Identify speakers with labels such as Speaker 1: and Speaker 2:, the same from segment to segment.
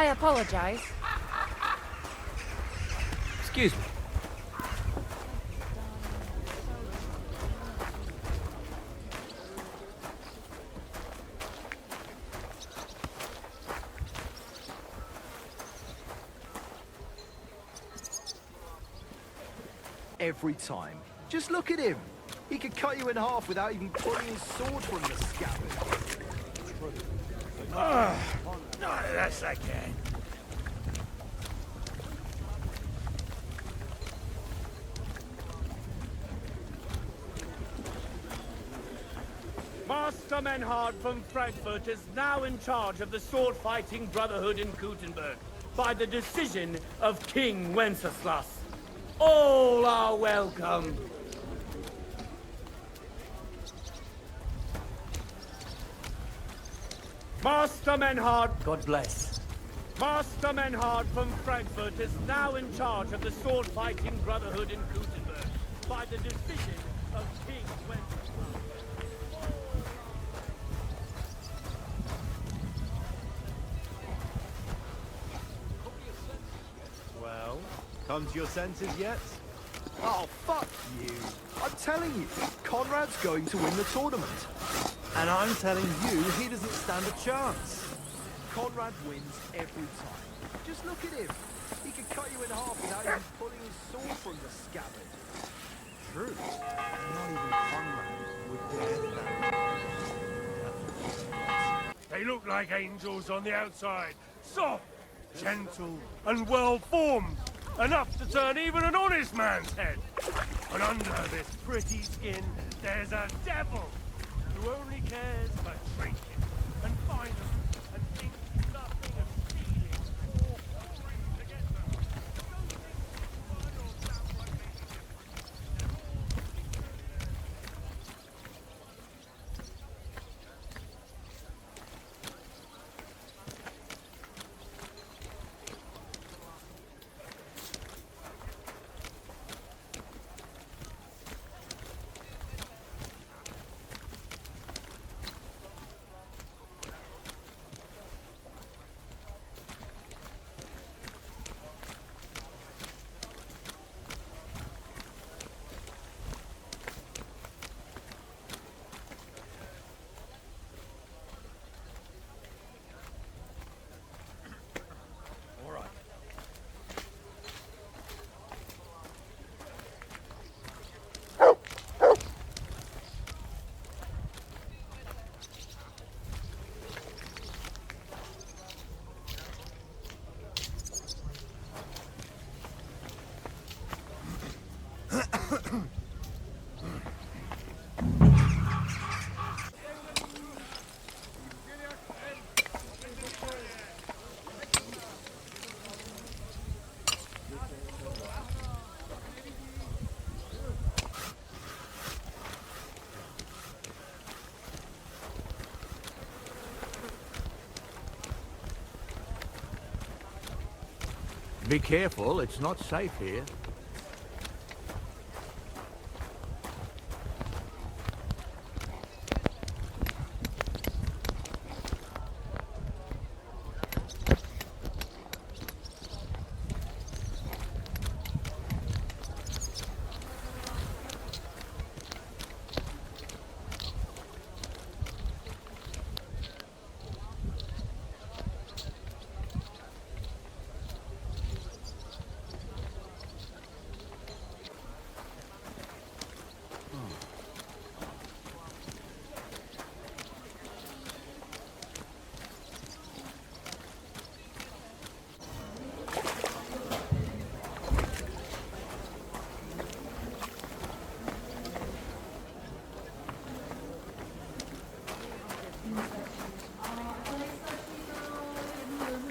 Speaker 1: I apologize.
Speaker 2: Excuse me.
Speaker 3: Every time. Just look at him. He could cut you in half without even pulling his sword from the scabbard.
Speaker 4: Yes, I can. Master Menhard from Frankfurt is now in charge of the sword-fighting brotherhood in Kuttenberg by the decision of King Wenceslas. All are welcome. Master Menhard, God bless. Master Menhard from Frankfurt is now in charge of the sword-fighting brotherhood in Kuttenberg by the decision of King Wenceslas.
Speaker 5: Well, come to your senses yet?
Speaker 3: Oh, fuck you. I'm telling you, Conrad's going to win the tournament.
Speaker 5: And I'm telling you, he doesn't stand a chance.
Speaker 3: Conrad wins every time. Just look at him. He could cut you in half without even pulling his sword from the scabbard.
Speaker 5: True. Not even Conrad would dare stand.
Speaker 4: They look like angels on the outside. Soft, gentle, and well-formed. Enough to turn even an honest man's head. But under this pretty skin, there's a devil who only cares for drinking and violence and thinks nothing of stealing or pouring to get them. Don't think one or someone
Speaker 2: Be careful, it's not safe here.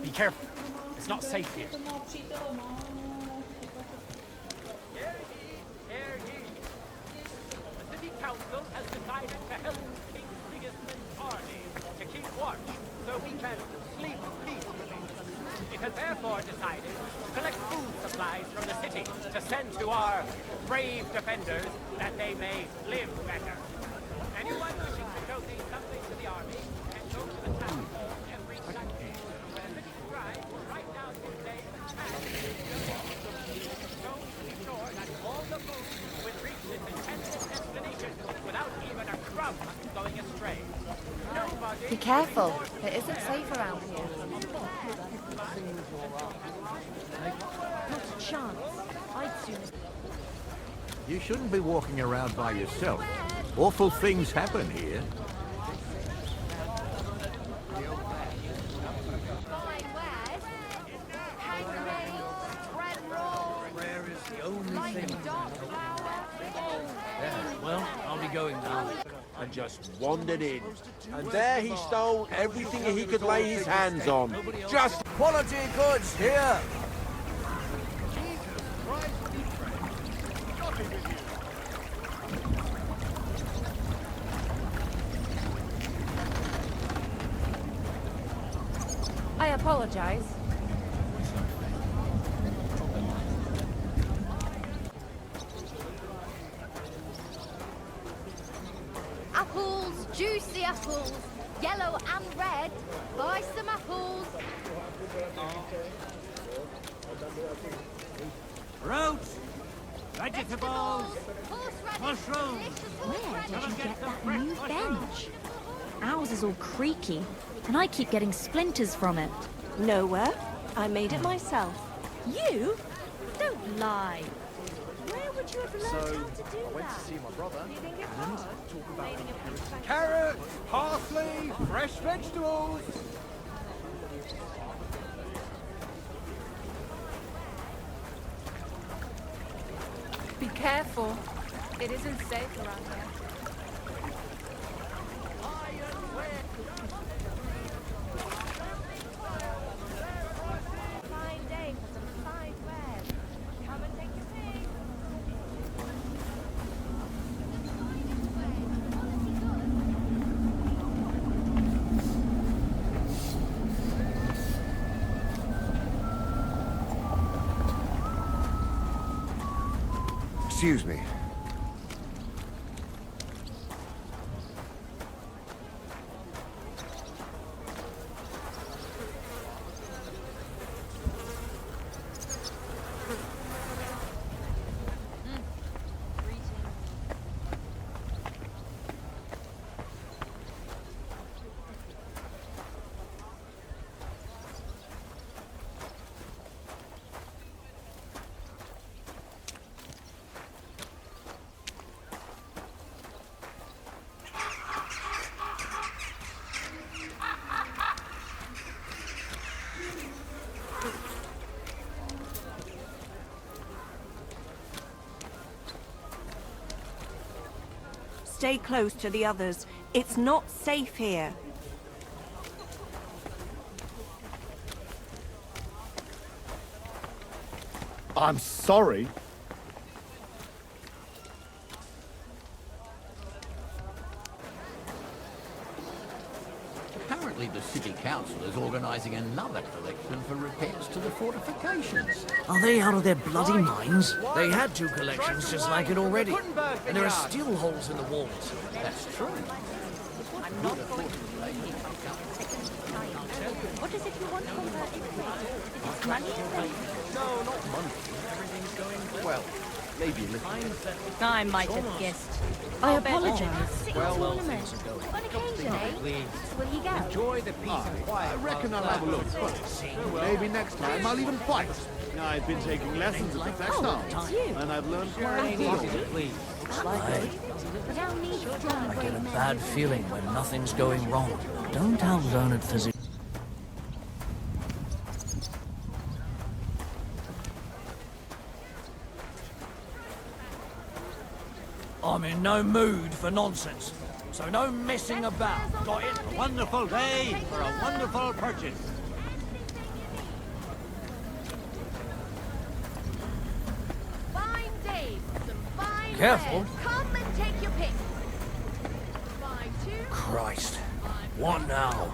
Speaker 6: Be careful. It's not safe here.
Speaker 4: Hear ye. The city council has decided to help King Sigismund's army to keep watch so we can sleep peacefully. It has therefore decided to collect food supplies from the city to send to our brave defenders that they may live better. Anyone wishing to donate something to the army can go to the town hall every Sunday. When the city scribe
Speaker 1: Be careful. It isn't safe around here.
Speaker 7: Not a chance. I'd sooner...
Speaker 2: You shouldn't be walking around by yourself. Awful things happen here.
Speaker 3: Prayer is the only thing.
Speaker 6: Well, I'll be going now.
Speaker 8: And just wandered in. And there he stole everything he could lay his hands on. Just
Speaker 3: Quality goods here.
Speaker 1: I apologize.
Speaker 7: Apples, juicy apples, yellow and red. Buy some apples.
Speaker 2: Roots! Vegetables!
Speaker 7: Horseradish,
Speaker 2: Mushrooms!
Speaker 7: delicious
Speaker 9: Where did you get that
Speaker 2: fresh
Speaker 9: new
Speaker 2: mushrooms.
Speaker 9: bench? Ours is all creaky, and I keep getting splinters from it.
Speaker 10: Nowhere. I made it myself.
Speaker 9: You? Don't lie.
Speaker 7: Where would you have learned
Speaker 5: So,
Speaker 7: how to do
Speaker 5: I went to
Speaker 7: that?
Speaker 5: see my brother and talk about
Speaker 3: Carrot, parsley, fresh vegetables.
Speaker 1: Be careful. It isn't safe around here.
Speaker 7: Fine day for some fine wares. Come and take your pick.
Speaker 8: excuse me.
Speaker 10: Stay close to the others. It's not safe here.
Speaker 5: I'm sorry.
Speaker 2: Apparently the city council is organising another collection for repairs to the fortifications.
Speaker 6: Are they out of their bloody minds? They had two collections just like it already. And there are still holes in the walls.
Speaker 2: That's true.
Speaker 1: I'm not going to leave you. What is it you want from her? It's money and things.
Speaker 5: No, not money. Everything's going well. Maybe a little.
Speaker 9: I might have guessed. I apologize.
Speaker 5: Well,
Speaker 7: On occasion, eh? Will you go?
Speaker 6: Enjoy the peace and quiet.
Speaker 5: I reckon I'll have a look. But maybe next time I'll even fight. I've been taking lessons at the fest and I've learned quite a deal.
Speaker 6: Please.
Speaker 7: No need to
Speaker 6: I
Speaker 7: great
Speaker 6: get a
Speaker 7: men.
Speaker 6: bad feeling when nothing's going wrong. Don't our learned physicians... I'm in no mood for nonsense, so no messing about. Got it?
Speaker 2: Wonderful day for a wonderful purchase.
Speaker 7: Fine day for some fine
Speaker 6: Careful.
Speaker 7: wares. Come and take your pick. Buy two.
Speaker 6: Christ. What now?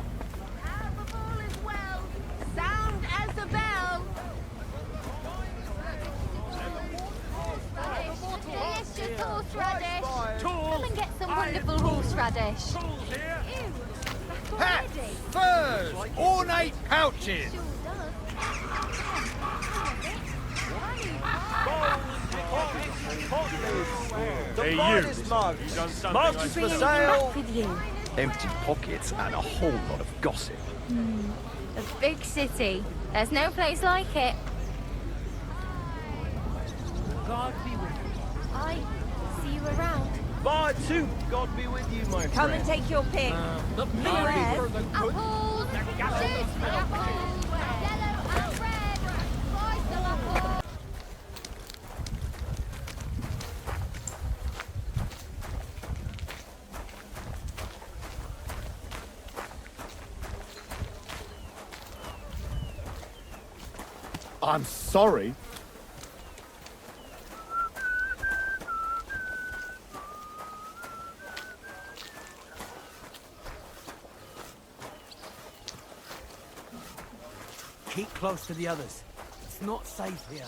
Speaker 7: Have a ball as well. Sound as a bell. Delicious horseradish. Come and get some wonderful horseradish. Ew, back already.
Speaker 3: Furs, ornate pouches.
Speaker 7: Sure does.
Speaker 4: Hey, you.
Speaker 3: Finest mugs.
Speaker 4: You done something
Speaker 3: Mugs
Speaker 4: I
Speaker 3: for
Speaker 9: Bring
Speaker 3: sale.
Speaker 9: back with you.
Speaker 11: Empty pockets and a whole lot of gossip.
Speaker 7: A big city. There's no place like it.
Speaker 3: God be with you.
Speaker 7: I see you around.
Speaker 11: Bye too. God be with you, my friend.
Speaker 10: Come and take your pick.
Speaker 3: The
Speaker 10: Red.
Speaker 3: for the good.
Speaker 7: Apples! Cheers for apples! Yellow and red! Slice the apple!
Speaker 5: I'm sorry.
Speaker 3: Keep close to the others. It's not safe here.